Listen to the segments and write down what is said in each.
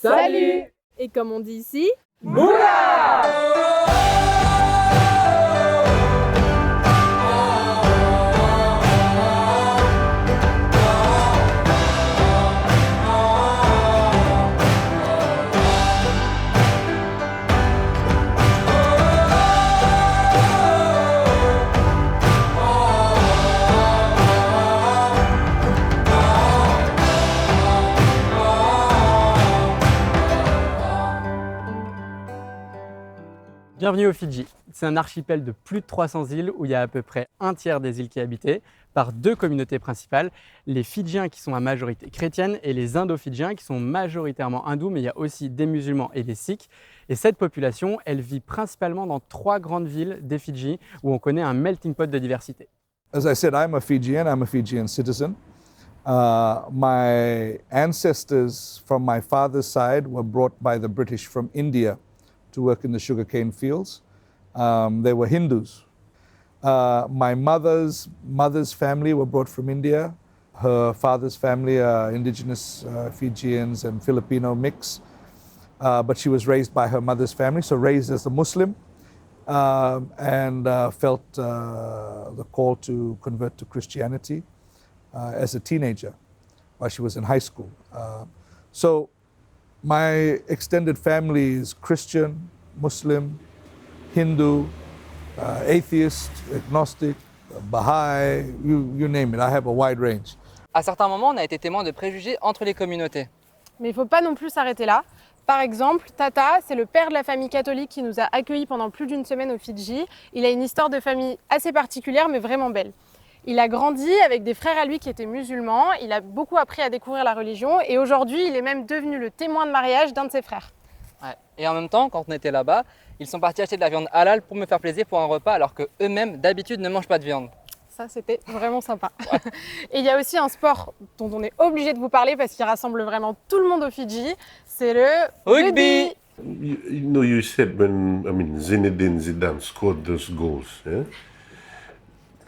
Salut! Et comme on dit ici, Boula! Bienvenue aux Fidji. C'est un archipel de plus de 300 îles où il y a à peu près un tiers des îles qui est habité par deux communautés principales, les Fidjiens qui sont à majorité chrétienne et les Indo-Fidjiens qui sont majoritairement hindous, mais il y a aussi des musulmans et des sikhs. Et cette population, elle vit principalement dans trois grandes villes des Fidji où on connaît un melting pot de diversité. As I said, I'm a Fijian citizen. My ancestors from my father's side were brought by the British from India to work in the sugarcane fields. They were Hindus. My mother's family were brought from India. Her father's family are indigenous Fijians and Filipino mix. But she was raised by her mother's family, so raised as a Muslim, and felt the call to convert to Christianity as a teenager while she was in high school. So my extended family is Christian, Muslim, Hindu, atheist, agnostic, Baha'i, you name it. I have a wide range. À certains moments, on a été témoin de préjugés entre les communautés. mais il ne faut pas non plus s'arrêter là. Par exemple, Tata, c'est le père de la famille catholique qui nous a accueillis pendant plus d'une semaine aux Fidji. Il a une histoire de famille assez particulière, mais vraiment belle. Il a grandi avec des frères à lui qui étaient musulmans, il a beaucoup appris à découvrir la religion et aujourd'hui, il est même devenu le témoin de mariage d'un de ses frères. Ouais. Et en même temps, quand on était là-bas, ils sont partis acheter de la viande halal pour me faire plaisir pour un repas alors qu'eux-mêmes, d'habitude, ne mangent pas de viande. Ça, c'était vraiment sympa. Ouais. Et il y a aussi un sport dont on est obligé de vous parler parce qu'il rassemble vraiment tout le monde aux Fidji, c'est le rugby. You know, you said when Zinedine Zidane scored those goals, yeah?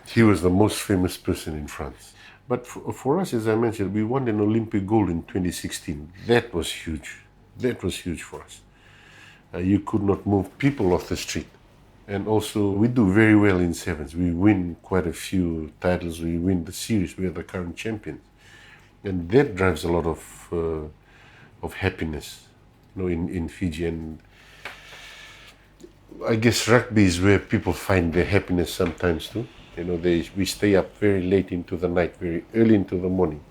He was the most famous person in France. But for us, as I mentioned, we won an Olympic gold in 2016. That was huge. That was huge for us. You could not move people off the street. And also, we do very well in sevens. We win quite a few titles. We win the series. We are the current champions. And that drives a lot of happiness, you know, in Fiji. And I guess rugby is where people find their happiness sometimes too. You know, we stay up very late into the night, very early into the morning,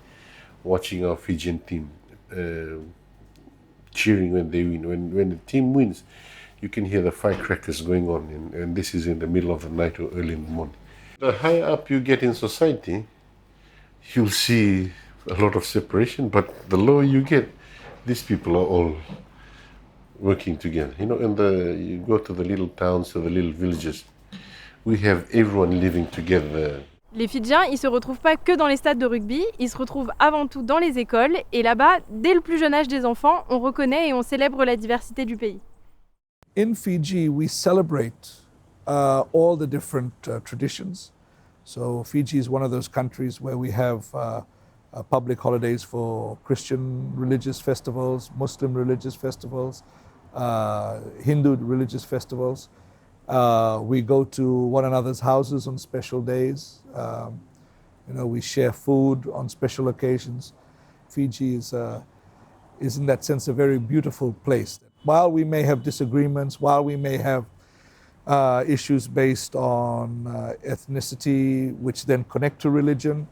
watching our Fijian team, cheering when they win. When the team wins, you can hear the firecrackers going on, and this is in the middle of the night or early in the morning. The higher up you get in society, you'll see a lot of separation, but the lower you get, these people are all working together. You know, you go to the little towns, to the little villages, we have everyone living together. Les Fidjiens, ils se retrouvent pas que dans les stades de rugby, ils se retrouvent avant tout dans les écoles et là-bas, dès le plus jeune âge des enfants, on reconnaît et on célèbre la diversité du pays. In Fiji, we celebrate all the different traditions. So Fiji is one of those countries where we have public holidays for Christian religious festivals, Muslim religious festivals, Hindu religious festivals. We go to one another's houses on special days. You know, we share food on special occasions. Fiji is in that sense a very beautiful place. While we may have disagreements, while we may have issues based on ethnicity, which then connect to religion,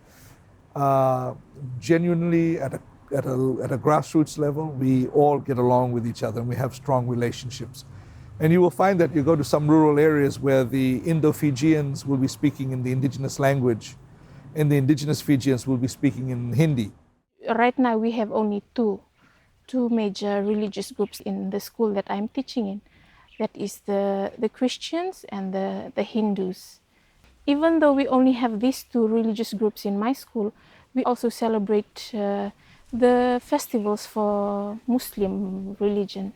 genuinely at a grassroots level, we all get along with each other and we have strong relationships. And you will find that you go to some rural areas where the Indo-Fijians will be speaking in the indigenous language and the indigenous Fijians will be speaking in Hindi. Right now we have only two major religious groups in the school that I'm teaching in. That is the Christians and the Hindus. Even though we only have these two religious groups in my school, we also celebrate the festivals for Muslim religion.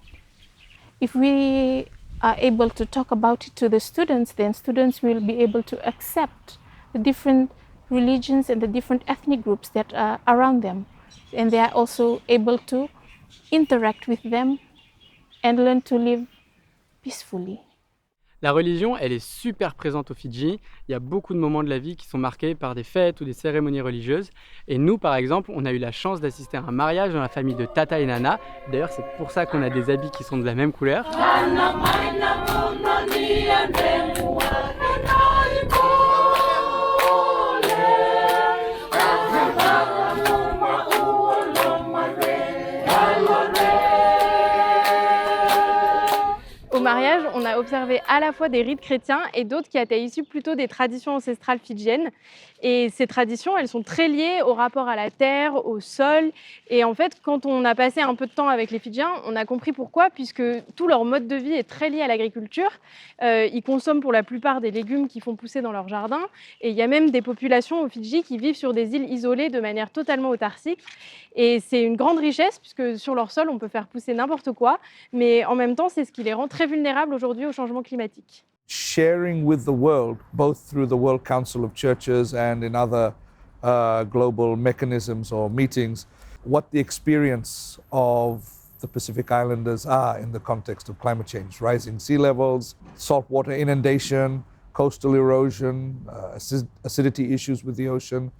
If we are able to talk about it to the students, then students will be able to accept the different religions and the different ethnic groups that are around them. And they are also able to interact with them, and learn to live peacefully. La religion, elle est super présente au Fidji. Il y a beaucoup de moments de la vie qui sont marqués par des fêtes ou des cérémonies religieuses. Et nous, par exemple, on a eu la chance d'assister à un mariage dans la famille de Tata et Nana. D'ailleurs, c'est pour ça qu'on a des habits qui sont de la même couleur. Au mariage, on a observé à la fois des rites chrétiens et d'autres qui étaient issus plutôt des traditions ancestrales fidjiennes. Et ces traditions, elles sont très liées au rapport à la terre, au sol. Et en fait, quand on a passé un peu de temps avec les Fidjiens, on a compris pourquoi, puisque tout leur mode de vie est très lié à l'agriculture. Ils consomment pour la plupart des légumes qu'ils font pousser dans leur jardin. Et il y a même des populations au Fidji qui vivent sur des îles isolées de manière totalement autarcique. Et c'est une grande richesse, puisque sur leur sol, on peut faire pousser n'importe quoi. Mais en même temps, c'est ce qui les rend très vulnérables aujourd'hui au changement climatique. Sharing with the world, both through the World Council of Churches and in other global mechanisms or meetings, what the experience of the Pacific Islanders are in the context of climate change, rising sea levels, saltwater inundation, coastal erosion, acidity issues with the ocean,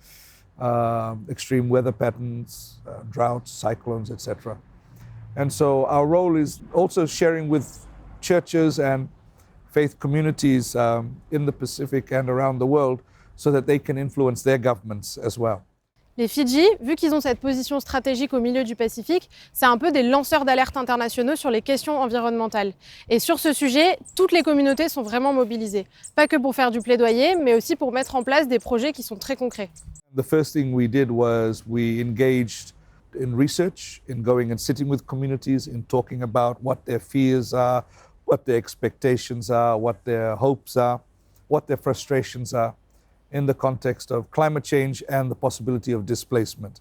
extreme weather patterns, droughts, cyclones, etc. And so our role is also sharing with churches and faith communities in the Pacific and around the world so that they can influence their governments as well. Les Fidji, vu qu'ils ont cette position stratégique au milieu du Pacifique, c'est un peu des lanceurs d'alerte internationaux sur les questions environnementales. Et sur ce sujet, toutes les communautés sont vraiment mobilisées. Pas que pour faire du plaidoyer, mais aussi pour mettre en place des projets qui sont très concrets. The first thing we did was we engaged in research, in going and sitting with communities, in talking about what their fears are, what their expectations are, what their hopes are, what their frustrations are in the context of climate change and the possibility of displacement.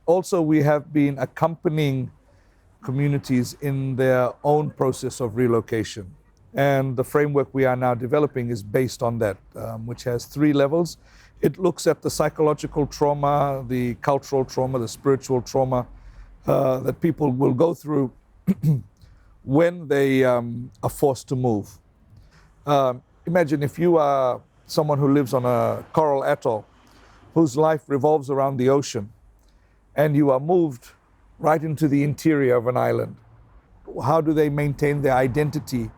Also, we have been accompanying communities in their own process of relocation. And the framework we are now developing is based on that, which has 3 levels. It looks at the psychological trauma, the cultural trauma, the spiritual trauma that people will go through when they are forced to move. Imagine if you are someone who lives on a coral atoll whose life revolves around the ocean and you are moved right into the interior of an island. How do they maintain their identity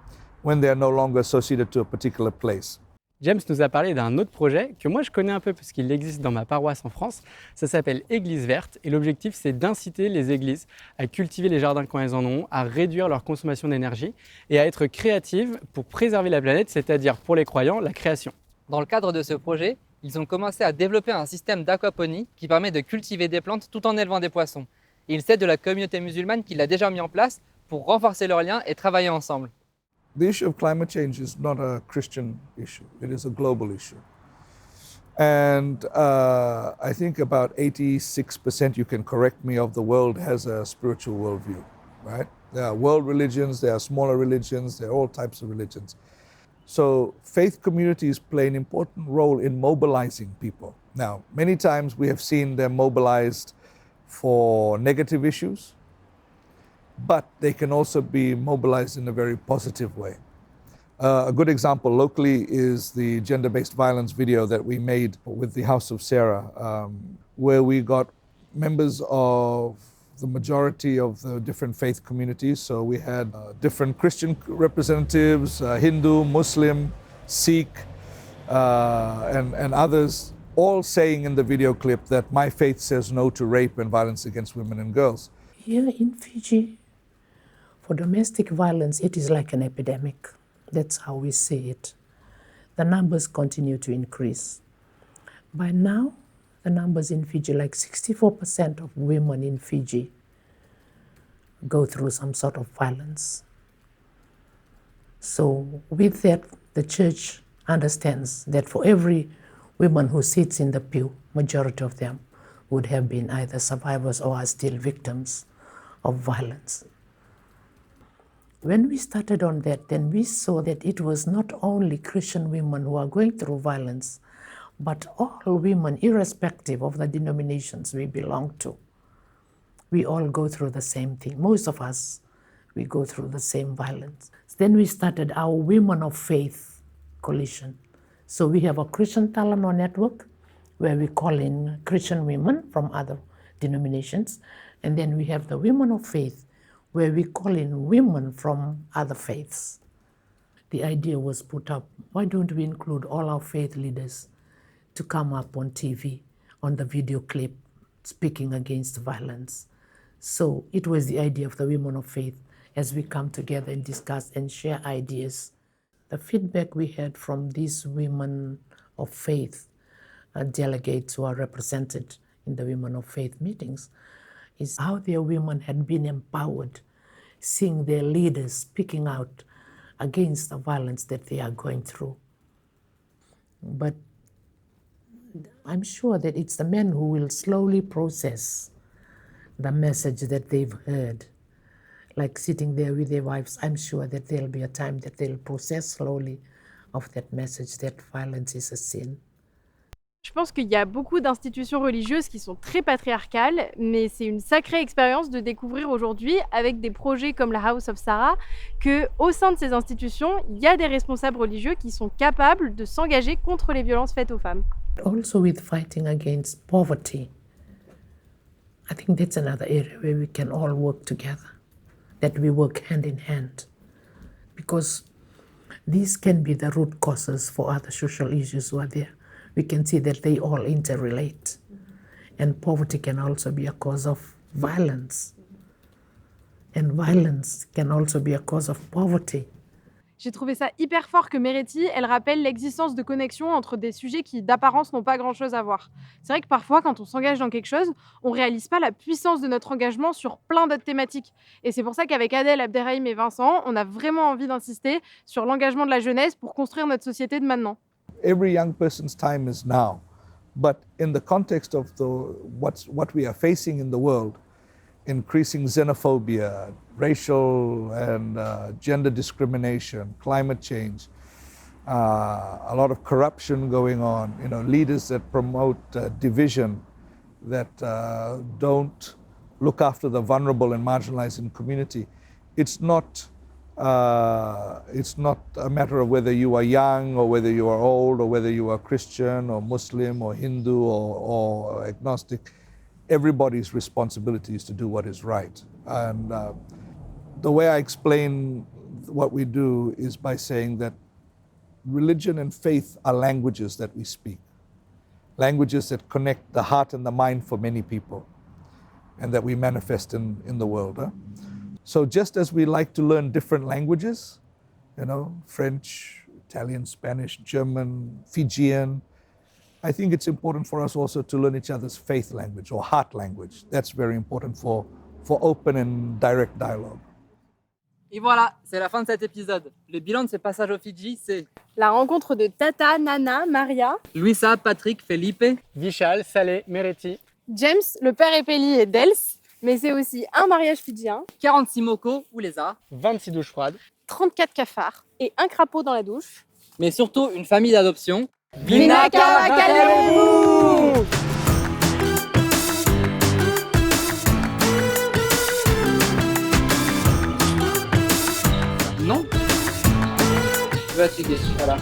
when they are no longer associated to a particular place? James nous a parlé d'un autre projet que moi je connais un peu parce qu'il existe dans ma paroisse en France. Ça s'appelle Église verte et l'objectif c'est d'inciter les églises à cultiver les jardins quand elles en ont, à réduire leur consommation d'énergie et à être créatives pour préserver la planète, c'est-à-dire pour les croyants, la création. Dans le cadre de ce projet, ils ont commencé à développer un système d'aquaponie qui permet de cultiver des plantes tout en élevant des poissons. Et ils s'aident de la communauté musulmane qui l'a déjà mis en place pour renforcer leurs liens et travailler ensemble. The issue of climate change is not a Christian issue, it is a global issue. And I think about 86%, you can correct me, of the world has a spiritual worldview, right? There are world religions, there are smaller religions, there are all types of religions. So faith communities play an important role in mobilizing people. Now, many times we have seen them mobilized for negative issues, but they can also be mobilized in a very positive way. A good example locally is the gender-based violence video that we made with the House of Sarah, where we got members of the majority of the different faith communities. So we had different Christian representatives, Hindu, Muslim, Sikh, and others, all saying in the video clip that my faith says no to rape and violence against women and girls. Here in Fiji, for domestic violence, it is like an epidemic. That's how we see it. The numbers continue to increase. By now, the numbers in Fiji, like 64% of women in Fiji go through some sort of violence. So with that, the church understands that for every woman who sits in the pew, majority of them would have been either survivors or are still victims of violence. When we started on that, then we saw that it was not only Christian women who are going through violence, but all women, irrespective of the denominations we belong to. we all go through the same thing. Most of us, we go through the same violence. Then we started our Women of Faith coalition. So we have a Christian Talano network where we call in Christian women from other denominations. And then we have the Women of Faith where we call in women from other faiths. The idea was put up, why don't we include all our faith leaders to come up on TV, on the video clip, speaking against violence. So it was the idea of the Women of Faith as we come together and discuss and share ideas. The feedback we had from these women of faith delegates who are represented in the Women of Faith meetings is how their women had been empowered, seeing their leaders speaking out against the violence that they are going through. But I'm sure that it's the men who will slowly process the message that they've heard. Like sitting there with their wives, I'm sure that there'll be a time that they'll process slowly of that message that violence is a sin. Je pense qu'il y a beaucoup d'institutions religieuses qui sont très patriarcales, mais c'est une sacrée expérience de découvrir aujourd'hui, avec des projets comme la House of Sarah, qu'au sein de ces institutions, il y a des responsables religieux qui sont capables de s'engager contre les violences faites aux femmes. Also with fighting against poverty, I think that's another area where we can all work together, that we work hand in hand, because these can be the root causes for other social issues who are there. We can see that they all interrelate. And poverty can also be a cause of violence. And violence can also be a cause of poverty. J'ai trouvé ça hyper fort que Meretti, elle rappelle l'existence de connexions entre des sujets qui d'apparence n'ont pas grand-chose à voir. C'est vrai que parfois, quand on s'engage dans quelque chose, on ne réalise pas la puissance de notre engagement sur plein d'autres thématiques. Et c'est pour ça qu'avec Adèle, Abderrahim et Vincent, on a vraiment envie d'insister sur l'engagement de la jeunesse pour construire notre société de maintenant. Every young person's time is now, but in the context of what we are facing in the world, increasing xenophobia, racial and gender discrimination, climate change, a lot of corruption going on, leaders that promote division, that don't look after the vulnerable and marginalized in community. It's not a matter of whether you are young or whether you are old or whether you are Christian or Muslim or Hindu or agnostic. Everybody's responsibility is to do what is right. And the way I explain what we do is by saying that religion and faith are languages that we speak, languages that connect the heart and the mind for many people and that we manifest in the world. So just as we like to learn different languages, French, Italian, Spanish, German, Fijian, I think it's important for us also to learn each other's faith language or heart language. That's very important for open and direct dialogue. Et voilà, c'est la fin de cet épisode. Le bilan de ce passage au Fidji, c'est la rencontre de Tata, Nana, Maria, Luisa, Patrick, Felipe, Vishal, Saleh, Meretti, James, le père Epeli et Dels, mais c'est aussi un mariage fidjien, 46 mocos ou lézards, 26 douches froides, 34 cafards et un crapaud dans la douche. Mais surtout une famille d'adoption. Vinaka Wakalemu! Non. Tu vas cliquer, voilà.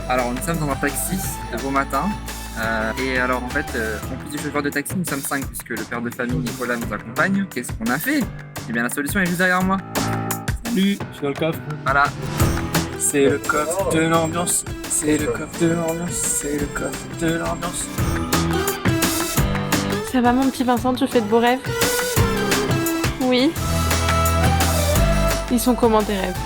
Alors nous sommes dans un taxi de beau matin. Et alors en fait, en plus du chauffeur de taxi, nous sommes 5 puisque le père de famille Nicolas nous accompagne. Qu'est-ce qu'on a fait? Eh bien la solution est juste derrière moi. Salut, je suis dans le coffre. Voilà. C'est le coffre de l'ambiance. C'est le coffre de l'ambiance. C'est le coffre de l'ambiance. Ça va mon petit Vincent, tu fais de beaux rêves? Oui. Ils sont comment tes rêves?